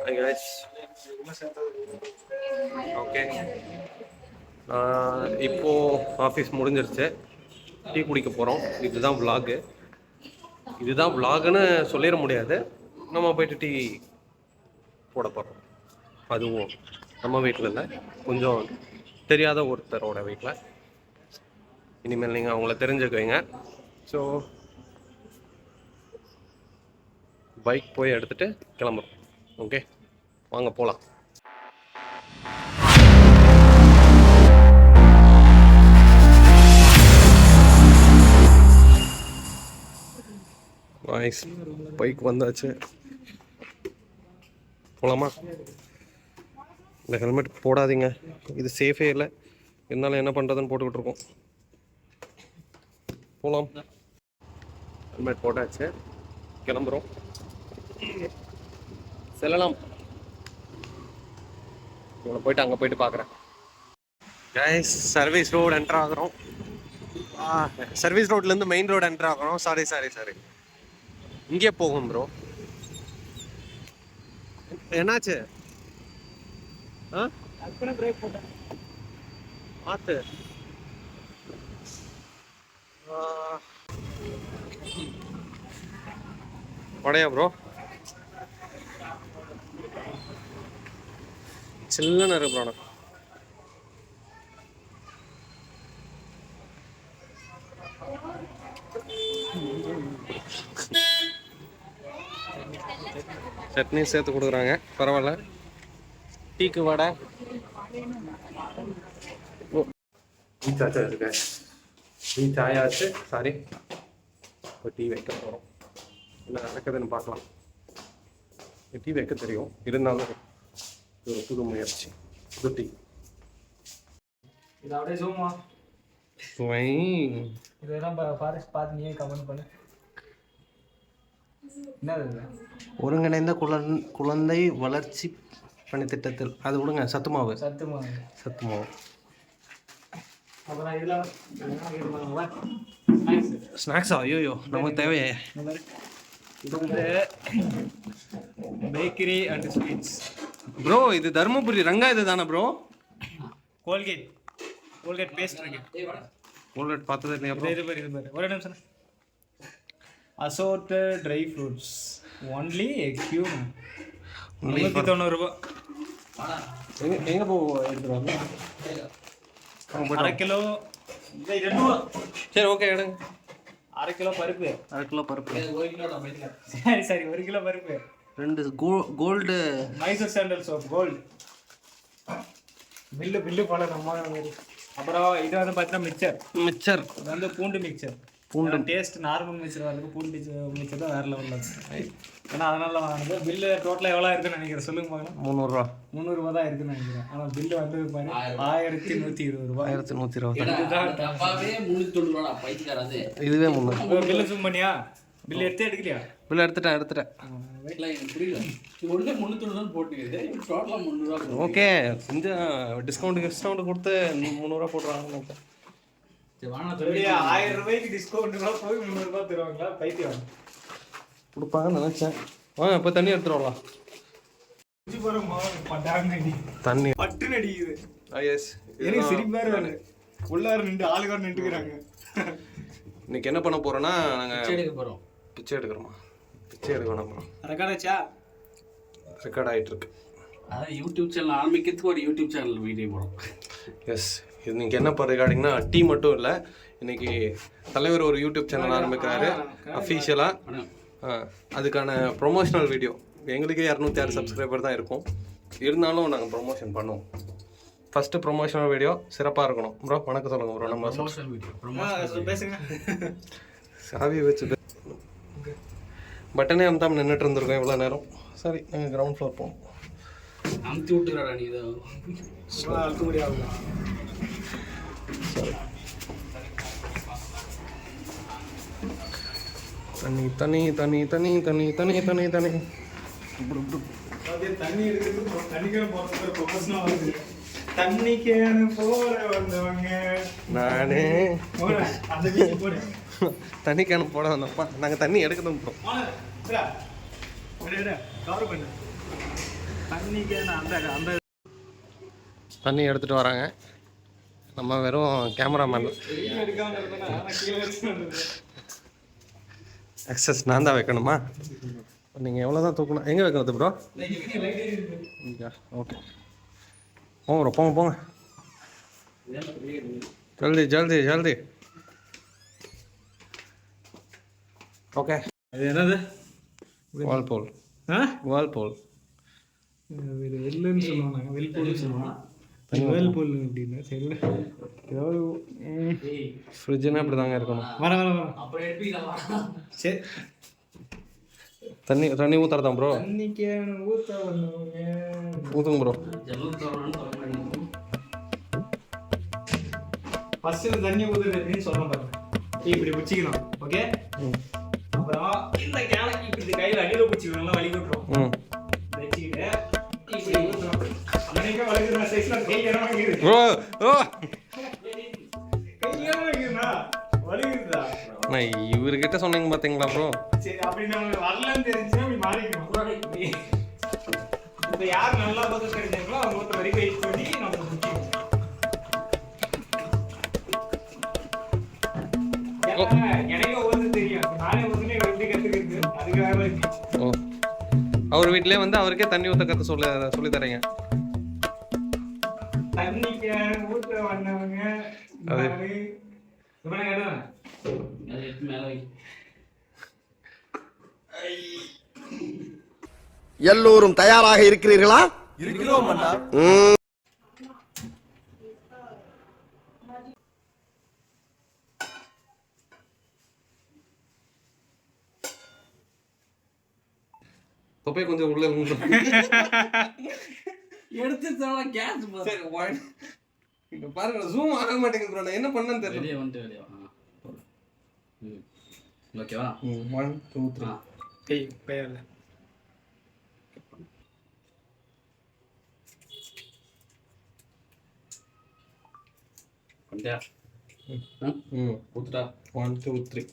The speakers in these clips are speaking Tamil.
Hi guys. ஓகே, இப்போ ஆஃபீஸ் முடிஞ்சிருச்சு. டீ குடிக்க போகிறோம். இதுதான் விலாகு. இதுதான் விலாகுன்னு சொல்லிட முடியாது. நம்ம போயிட்டு டீ போட போகிறோம். அதுவும் நம்ம வீட்டில் இல்லை, கொஞ்சம் தெரியாத ஒருத்தரோட வீட்டில். இனிமேல் நீங்கள் அவங்கள தெரிஞ்சுக்குவீங்க. ஸோ பைக் போய் எடுத்துகிட்டு கிளம்புறோம். ஓகே, வாங்க போகலாம். வாய்ஸ் பைக் வந்தாச்சு, போகலாமா? இந்த ஹெல்மெட் போடாதீங்க, இது சேஃபே இல்லை. இருந்தாலும் என்ன பண்ணுறதுன்னு போட்டுக்கிட்டு இருக்கோம். போகலாம். ஹெல்மெட் போட்டாச்சு, கிளம்புறோம். செல்லலாம். இவனை போயிட்டு அங்கே போயிட்டு பார்க்குறேன். கைஸ், சர்வீஸ் ரோடு என்ட்ரு ஆகிறோம். சர்வீஸ் ரோட்லேருந்து மெயின் ரோடு என்ட்ரு ஆகிறோம். சாரி இங்கே போகும் ப்ரோ. என்னாச்சு? பிரேக் போட்டேன். ஆத்து படையா ப்ரோ? சில்லுன்னு இருக்கு ப்ரோ. சட்னி சேர்த்து கொடுக்குறாங்க, பரவாயில்ல. டீக்கு வடை. டீ சாச்சா இருக்கு. டீ சாயாச்சு. சாரி, இப்போ டீ வைக்க போகிறோம். என்ன நடக்குதுன்னு பார்க்கலாம். டீ வைக்க தெரியும், இருந்தாலும் ஒரு புது முயற்சி, புது டீ. இது அப்படியே ஜூமா இதெல்லாம் ஃபாரஸ்ட் பார்த்து நீயே கமெண்ட் பண்ணு. என்ன ஒருங்கிணைந்த குழந்தை வளர்ச்சி பணி திட்டத்தில் அது விடுங்க. சத்துமாவு. அப்புறம் இதெல்லாம் ஸ்நாக்ஸா? ஐயோ, நமக்கு தேவையே. இது வந்து பேக்கரி அண்ட் ஸ்வீட்ஸ் ப்ரோ. இது தருமபுரி ரங்கா இது தானே ப்ரோ? கோல்கேட் பேஸ்ட் இருக்கு. கோல்கேட் பார்த்தது இல்லையா ப்ரோ? இது பாரு ஒரு நிமிஷம். அசோர்டட் ட்ரை ஃப்ரூட்ஸ் ஒன்லி கியூப் 90 ரூபாய். எங்கே போ எடுத்துருவாங்க? 1/2 கிலோ. சரி, ஓகே, எடுங்க. 1/2 கிலோ பருப்பு. 1/2 கிலோ பருப்பு. சரி 1 கிலோ பருப்பு. 2 gold Mysore sandal soap gold. Bill போல நம்ம. அப்புறம் இது வந்து பார்த்தீங்கன்னா மிக்சர். இது வந்து பூண்டு மிக்சர். டேஸ்ட் நார்மல் மிக்சர் வரதுக்கு பூண்டு மிக்சர் தான் வேற லெவலில் இருக்குது. ஏன்னா அதனால வாங்கினது. பில்லு டோட்டலாக எவ்வளோ இருக்குன்னு நினைக்கிறேன்? சொல்லுங்க பார்க்கலாம். 300 ரூபா தான் இருக்குன்னு நினைக்கிறேன். ஆனால் பில்லு வந்து 1120 ரூபா. 1120. இதுவே 300. பில்லு ஜூம் பண்ணியா? பில்லு எடுக்கலையா? பில்லு எடுத்துட்டேன். ஓகே, கொஞ்சம் டிஸ்கவுண்ட் கொடுத்து 300 ரூபா போட்டுருவாங்க. 1000 ரூபாய்க்கு டிஸ்கவுண்ட் போய் 300 ரூபாய் தருவாங்களா? பைத்தியம் கொடுப்பாங்கன்னு நினைச்சேன். இப்போ தண்ணி எடுத்துருவாங்களா? தண்ணி பட்டு நடிக்குது. எனக்கு சிரிப்பாரு உள்ளார நின்று ஆளுகார் நின்றுக்கிறாங்க. இன்னைக்கு என்ன பண்ண போறோம்னா, நாங்கள் பிச்சை எடுக்கிறோமா? பிச்சை எடுக்க வேணாம். ரெக்கார்ட் ஆச்சா? ரெக்கார்ட் ஆகிட்டு இருக்கு. அதான் யூடியூப் சேனல் ஆரம்பிக்கிறதுக்கு ஒரு யூடியூப் சேனல் வீடியோ போடும். எஸ், இன்னைக்கு என்ன ரெக்கார்டிங்னா, டீ மட்டும் இல்லை, இன்னைக்கு தலைவர் ஒரு யூடியூப் சேனல் ஆரம்பிக்கிறாரு அஃபீஷியலாக. அதுக்கான ப்ரொமோஷனல் வீடியோ. எங்களுக்கே 206 சப்ஸ்கிரைபர் தான் இருக்கும். இருந்தாலும் நாங்கள் ப்ரொமோஷன் பண்ணுவோம். ஃபஸ்ட்டு ப்ரொமோஷனல் வீடியோ சிறப்பாக இருக்கணும். ப்ரோ வணக்கம் சொல்லுங்கள் ப்ரோ. நம்ம ப்ரொமோஷனல் வீடியோ பேசுங்க. சாவி வச்சு பட்டனே அமுத்தாம நின்றுட்டு இருந்திருக்கோம் இவ்வளோ நேரம். சரி, நாங்கள் கிரவுண்ட் ஃப்ளோர் போவோம். அமுத்தி விட்டுக்கிறாடா நீ. இதை அழுத்த முடியாது. சரி, தண்ணி தண்ணி தண்ணி தண்ணி தண்ணி தண்ணி தண்ணி தண்ணி தண்ணி எடுக்கிறது தண்ணிக்கே போகிறது ப்ரொஃபஷனல் வருது. தண்ணிக்கேனு போற வந்தவங்க நானே. அந்த வீடியோ போடு. தண்ணி கேனு போட வந்தப்பா, நாங்கள் தண்ணி எடுக்கணும் ப்ரோ. தண்ணிக்கு அந்த அந்த தண்ணி எடுத்துகிட்டு வராங்க. நம்ம வெறும் கேமராமேன். எடுக்காம இருந்தேன்னா நான் கீழே வச்சு எக்ஸஸ் நான் தான் வைக்கணுமா? நீங்கள் எவ்வளோ தான் தூக்கணும்? எங்கே வைக்கிறது ப்ரோ? ஓகே, போங்க ப்ரோ, போங்க போங்க, ஜல்தி ஜல்தி ஜல்தி. ஓகே, அது என்னது? வால்போல். வால்போல் வெல்லுன்னு சொல்லுவாங்க, வெல்போல்னு சொல்லுவாங்க. வேல்போல் அப்படின்னா சரி. ஏதாவது ஃப்ரிட்ஜுன்னா இப்படி தாங்க இருக்கணும். வர வர வர சரி. தண்ணி தண்ணி ஊற்றுறதான் ப்ரோ? தண்ணிக்கு ஊற்ற வந்தவங்க ஊற்றுங்க ப்ரோ. ஃபர்ஸ்ட் தண்ணி ஊற்றுறதுன்னு சொல்கிறேன் பாருங்க. இப்படி பிடிச்சிக்கணும். ஓகே, அப்புறம் இந்த கேனைக்கு இப்படி கையில் அடியில் பிடிச்சிக்கணும், வலி விட்டுரும். வச்சுக்கிட்டு இப்படி ஊற்றணும். அன்னைக்கே வலிக்கிற சைஸில் கை இடம் வாங்கிடுது. ப்ரோ ஓ கை இடம் வாங்கிடுதா வலிக்குதா? நான் இவர்கிட்ட சொன்னீங்க பார்த்தீங்களா ப்ரோ? சரி, அப்படி நம்ம வரலன்னு தெரிஞ்சுன்னா அப்படி மாறிக்கணும். இப்போ யார் நல்லா பார்த்து தெரிஞ்சாங்களோ அவங்க ஒருத்தர் வரைக்கும் வெயிட் பண்ணி நம்ம முடிக்கணும். எனக்கு ஒவ்வொரு தெரியும், நானே ஒன்றுமே எப்படி கற்றுக்கிறது அதுக்காக இருந்துச்சு. ஓ, அவர் வீட்டிலே வந்து அவருக்கே தண்ணி ஊற்ற கற்று சொல்லி தரீங்க. தண்ணிக்கு ஊற்ற வந்தவங்க எல்லோரும் தயாராக இருக்கிறீர்களா? இருக்கிறோம் அண்ணா. தொப்பை கொஞ்சம் உள்ள எடுத்து கேஸ் இங்க பாருங்க, ஜூம் ஆக மாட்டேங்குது ப்ரோ. நான் என்ன பண்ணேன்னு தெரியல. வெளியே வந்துட்டு வெளியே ஓகேவா? 1 2 3 டேய் பேர்ல வந்துட்டா? ஊத்துடா. 1 2 3.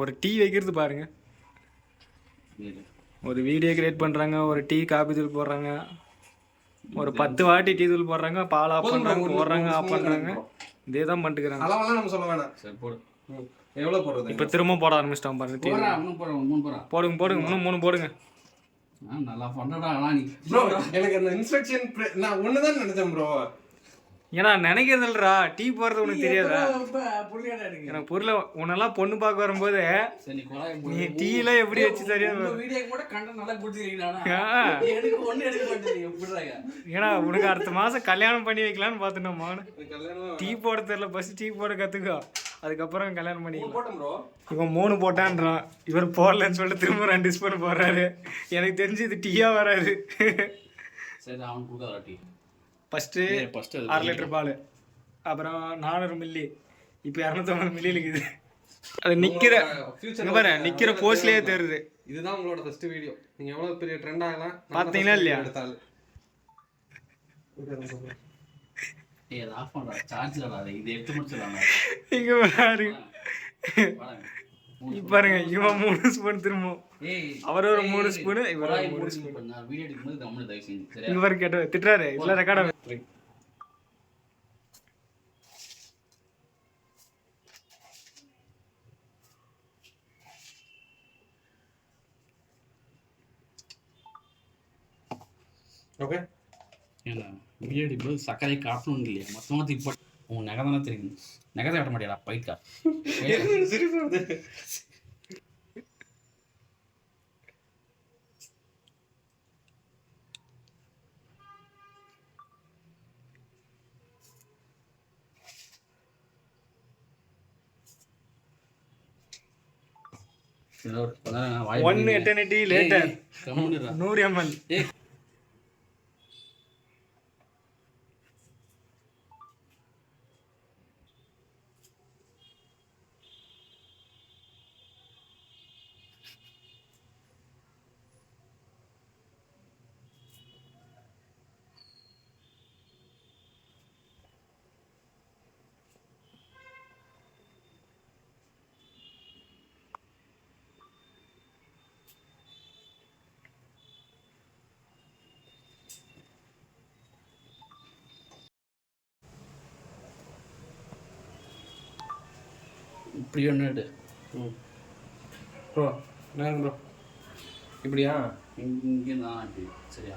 ஒரு டீ வைக்கிறது பாருங்க. ஒரு வீடியோ கிரியேட் பண்றாங்க, ஒரு டீ காபி தூள் போடுறாங்க, ஒரு 10 வாட்டி டீ தூள் போடுறாங்க, பால் ஆஃப் பண்றாங்க, போடுறாங்க, ஆஃப் பண்றாங்க. இதே தான் பண்ணிட்டுக்கிறாங்க. அளவெல்லாம் நம்ம சொல்ல வேணாம். சரி போடு. எவ்வளோ போடுறது? இப்போ திரும்ப போட ஆரம்பிச்சிட்டான் பாருங்க. டீ போடுறா, இன்னும் போடுறா, 3 போடுறா. போடுங்க போடுங்க, இன்னும் 3 போடுங்க. நல்லா பண்ணடா ஆனா நீ. ப்ரோ, எனக்கு அந்த இன்ஸ்ட்ரக்ஷன் நான் ஒன்று தான் நினைச்சேன் ப்ரோ. ஏன்னா நினைக்கிறது இல்லடா, டீ போடுறது உனக்கு தெரியாதா? புரியடா எனக்கு. எனக்கு புரியல. உன்னெல்லாம் பொண்ணு பார்க்க வரும்போது சரி நீ கொலை நீ டீலாம் எப்படி வச்சு சரியா? வீடியோ கூட கண்டென்ட் நல்லா கொடுத்துருக்கீங்கடா. எனக்கு ஒண்ணு எடுக்க மாட்டேங்க எப்படிறாங்க? ஏன்னா உனக்கு அடுத்த மாசம் கல்யாணம் பண்ணி வைக்கலாம்னு பார்த்தோம். டீ போட தெரியல, ஃபர்ஸ்ட் டீ போட கத்துக்கோ, அதுக்கப்புறம் கல்யாணம் பண்ணிக்கலாம். போட்டோம் ப்ரோ. இவன் 3 போட்டான்றான், இவர் போடலன்னு சொல்லிட்டு திரும்ப 2 ஸ்பூன் போடுறாரு. எனக்கு தெரிஞ்சு இது டீயா வராது. சரி அவன் கொடுக்காத டீ. ஃபஸ்ட்டு 6 லிட்டர் பால், அப்புறம் 400 மில்லி, இப்போ 250 மில்லி இருக்குது. அது நிற்கிற பாரு, நிற்கிற போஸ்ட்லேயே தெரியுது. இதுதான் உங்களோட ஃபர்ஸ்ட் வீடியோ. நீங்கள் எவ்வளோ பெரிய ட்ரெண்ட் ஆகலாம் பார்த்தீங்களா இல்லையா? எடுத்தாலும் ஏய் அது ஆஃப் பண்றா, சார்ஜ்லடா அது. இது எடுத்து முடிச்சலாம்டா. இங்கே பாருங்க, பாருங்க இவன் 3 ஸ்பூன் திரும்ப, அவர் ஒரு 3 ஸ்பூனு, இவர் 3 ஸ்பூன். நான் வீடியோ எடுக்கும்போது கம்முனு தயவு செஞ்சு சரியா? இங்க பாரு கேட்டு திட்டுறாரு, இல்லை ரெக்கார்ட் ஆகும். ஓகே, ஏன்னா வீடியோ எடுக்கும்போது சர்க்கரை காட்டணும் இல்லையா? மொத்தமாக தூக்கி உன் நகை தானே தெரியும். நகை காட்ட மாட்டியாடா பைக்கா? One eternity later, 100 ml. இப்படி ஒன்று ப்ரோ என்ன ப்ரோ இப்படியா? இங்கே தான் இப்படி சரியா?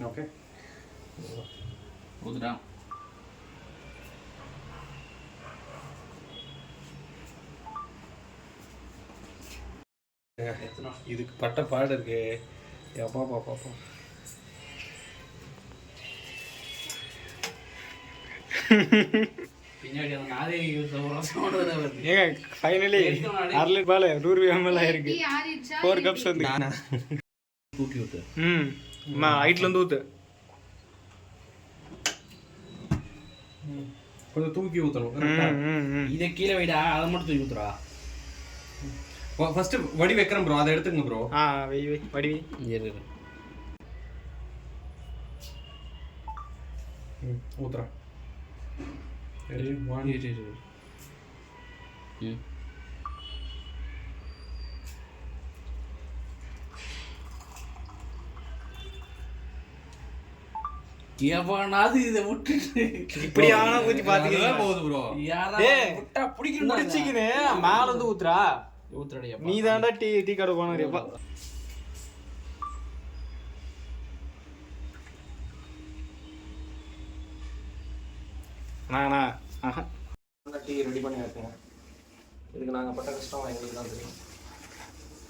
ஓகே ஊதுடா. இதுக்கு பட்ட பாடு இருக்கு. எப்பா பாப்பா பின்னாடி அந்த நாரே சவுண்ட் வருது. ஏங்க ஃபைனலி 1/2 லிட்டர் பால் 100 ml ஆயிருக்கு. 4 கப்ஸ் வந்து தூக்கி விட்டு ஹைட்ல இருந்து ஊத்து. கொஞ்சம் தூக்கி ஊற்றணும். இதை கீழே வைடா, அதை மட்டும் தூக்கி ஊத்துறா. ஃபர்ஸ்ட் வடி வைக்கிறேன் ப்ரோ, அதை எடுத்துங்க ப்ரோ. வை வடி இரு ஊத்துறேன். சரி, எவனாவது இதை விட்டுட்டு இப்படி ஆனா ஊத்தி பாத்துக்கிட்டா போகுது ப்ரோ. யாராவது விட்டா பிடிக்கணும். முடிச்சிக்கினே மேல இருந்து ஊத்துறா. ஊத்துறடியா நீ தான்டா டீ கடை போனறியப்பா. டீ ரெடி பண்ணி வச்சுங்க. இதுக்கு நாங்கள் பட்ட கஷ்டம் எங்களுக்கு தான் தெரியும்.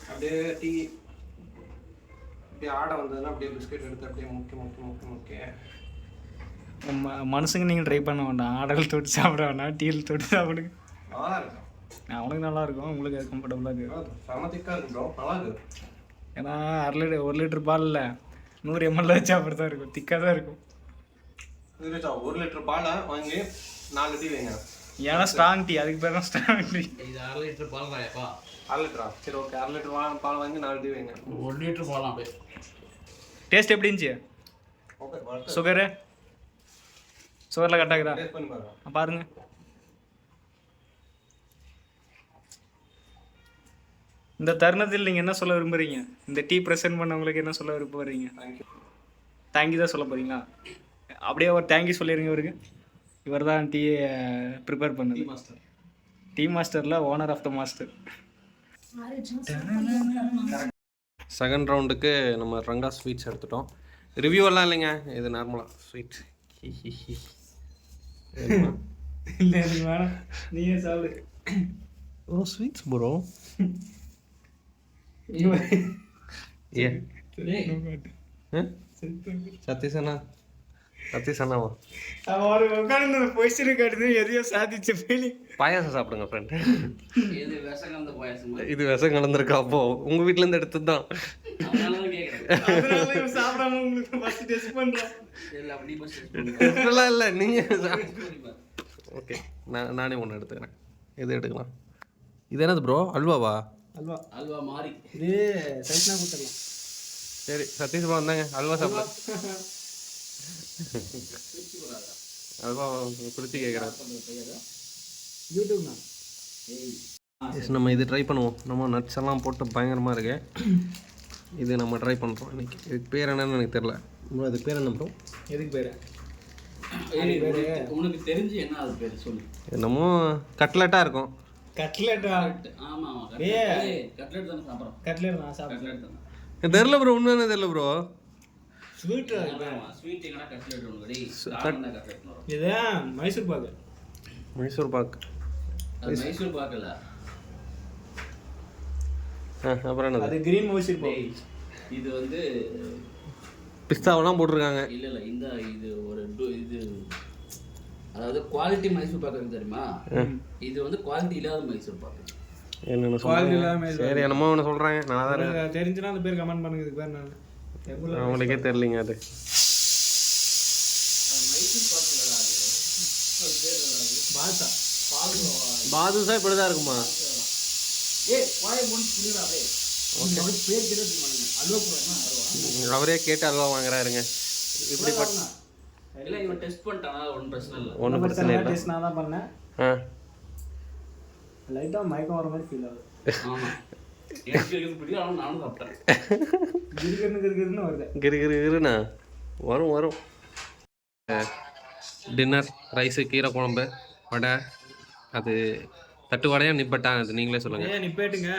அப்படியே டீ அப்படியே ஆடை வந்ததுன்னா அப்படியே பிஸ்கெட் எடுத்து அப்படியே முக்கிய மனுஷங்க நீங்கள் ட்ரை பண்ண வேண்டாம். ஆடல் தொட்டு சாப்பிட வேண்டாம், டீயில் தொட்டு சாப்பிடுங்க. நல்லா இருக்கும். அவனுக்கு நல்லா இருக்கும், உங்களுக்கு அது கம்ஃபர்டபுளாக இருக்கும். செம திக்காக இருக்கும் ப்ரோ, நல்லா இருக்கு. ஏன்னா 1 லிட்டர் பாலில் 100 ml வச்சு அப்படி தான் இருக்கும், திக்காக தான் இருக்கும். 1 லிட்டர் பாலை வாங்கி 4 டீ வைங்க. ஏன்னா ஸ்ட்ராங் டீ, அதுக்கு பேர் தான் ஸ்ட்ராங் டீ. இது 1/2 லிட்டர் பால் தான்ப்பா. 1/2 லிட்டரா? சரி ஓகே, 1/2 லிட்டர் பால் வாங்கி 4 டீ வைங்க. 1 லிட்டர் பாலாம் அப்படியே. டேஸ்ட் எப்படி இருந்துச்சு? ஓகே. சுகரில் கட் ஆகுதா? டேஸ்ட் பண்ணி பாருங்க. பாருங்க. இந்த தருணத்தில் நீங்கள் என்ன சொல்ல விரும்புகிறீங்க? இந்த டீ ப்ரெசென்ட் பண்ணவங்களுக்கு என்ன சொல்ல விரும்புகிறீங்க? தேங்க்யூ தான் சொல்ல போகிறீங்களா? அப்படியே ஒரு தேங்க்யூ சொல்லிடுங்க இவருக்கு. இவர் தான் டீ ப்ரிப்பேர் பண்ணது. டீ மாஸ்டரில் owner of the master. Second ரவுண்டுக்கு நம்ம ரங்கா ஸ்வீட்ஸ் எடுத்துட்டோம். ரிவ்யூ எல்லாம் இல்லைங்க, இது நார்மலாக ஸ்வீட். இல்லை நீ வேணாம், நீயே சாப்பிடு. ஓ ஸ்வீட்ஸ் ப்ரோ. ஏ சத்தீசனாவா அவர் உட்காந்து பொசிஷன் காட்டுது, எதையோ சாதிச்ச ஃபீலிங். பாயாசம் சாப்பிடுங்க ஃப்ரெண்ட். இது விஷம் கலந்த பாயாசம். இது விஷம் கலந்துருக்கா? அப்போ உங்கள் வீட்டிலேருந்து எடுத்தது தான். அதனால தான் கேட்குறேன். அதனால இவன் சாப்பிடாம உங்களுக்கு ஃபர்ஸ்ட் டெஸ்ட் பண்றான். இல்லை அப்படி பஸ் இல்லை நீங்கள் ஓகே, நானே ஒன்று எடுத்துக்கிறேன். எது எடுக்கலாம்? இது என்னது ப்ரோ? அல்வாவா? அல்வா மாறி இது சைஸ்னா கொடுத்துடலாம். சரி சதீஷ் ப்ரோ வந்தாங்க, அல்வா சாப்பிட. அல்வா குறித்து கேட்குறேன். யூடியூப்னா நம்ம இது ட்ரை பண்ணுவோம். நம்ம நட்ஸ் எல்லாம் போட்டு பயங்கரமாக இருக்கு. இது நம்ம ட்ரை பண்ணுறோம் இன்னைக்கு. இதுக்கு பேர் என்னன்னு எனக்கு தெரியல ப்ரோ. அதுக்கு பேர் என்ன ப்ரோ? எதுக்கு பேர்? உனக்கு தெரிஞ்சு என்ன அது பேர் சொல்லு. என்னமோ கட்லெட்டாக இருக்கும். கட்லெட்டா? ஆமா கட்லெட் தானே சாப்பிட்றோம். கட்லெட் நான் சாப்பிட்றேன். கட்லெட் தானே தெரில ப்ரோ, உண்மையான தெரியல ப்ரோ. ஸ்வீட் ஸ்வீட் எங்கடா கட்லெட் ஒன்று கட்லெட் வரும். இதுதான் மைசூர் பாக்கு. மைசூர் பாக். அது மைசூர் பாக்கு இல்ல. அப்புறம் என்னது? அது கிரீன் மைசூர் பாக்கு. இது வந்து பிஸ்தாவெல்லாம் போட்டிருக்காங்க. இல்ல இந்த இது ஒரு இது அதாவது குவாலிட்டி மைசூர் பாக்கு தெரியுமா? இது வந்து குவாலிட்டி இல்லாத மைசூர் பாக்கு. என்னென்ன சொல்றாங்க? சரி என்னமோ ஒன்று சொல்கிறாங்க. நல்லா தான் தெரிஞ்சுன்னா அந்த பேர் கமெண்ட் பண்ணுங்க. இதுக்கு பேர் நான் அவங்களுக்கே தெரியலிங்க. அது மைசூர் பாக்கு பால்சா. பாதுஷா இப்படி தான் இருக்குமா? வாயை முடிச்சு புரியுதா? அப்படியே பேர் தெரியாது அல்வா போடுறாங்க. அவரே கேட்டு அல்வா வாங்குறாருங்க. இப்படி இல்லை இவன் டெஸ்ட் பண்ணிட்டானா? ஒன்றும் பிரச்சனை இல்லை. ஒன்றும் பிரச்சனை இல்லை. டெஸ்ட் நான் தான் பண்ணேன். லைட்டாக மயக்கம் வர மாதிரி ஃபீல் ஆகுது. ஆமாம் எனக்கு பிடிக்கும். ஆனால் நானும் சாப்பிட்டேன். கிருகிருன்னு வருது. கிருண்ணா வரும் வரும். டின்னர் ரைஸு, கீரை குழம்பு, வடை. அது தட்டு வடையா நிப்பட்டா அது நீங்களே சொல்லுங்கள். ஏன் நிப்பேட்டுங்க.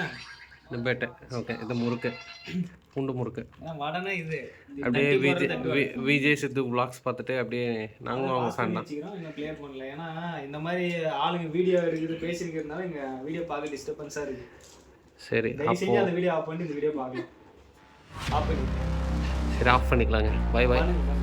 நிப்பேட்டு. ஓகே. இது முறுக்கு, பூண்டு முறுக்கு. வடனா இது அப்படியே விஜய் சித்து விளாக்ஸ் பார்த்துட்டு அப்படியே நாங்களும் அவங்க ஃபேன் தான். இன்னும் கிளியர் பண்ணல. ஏன்னா இந்த மாதிரி ஆளுங்க வீடியோ எடுக்குது பேசிருக்கிறதுனால இங்கே வீடியோ பார்க்க டிஸ்டர்பன்ஸாக இருக்குது. சரி தயவு செஞ்சு அந்த வீடியோ ஆஃப் பண்ணி இந்த வீடியோ பார்க்கலாம். ஆஃப் பண்ணி சரி ஆஃப் பண்ணிக்கலாங்க. Bye bye. பண்ணுங்க.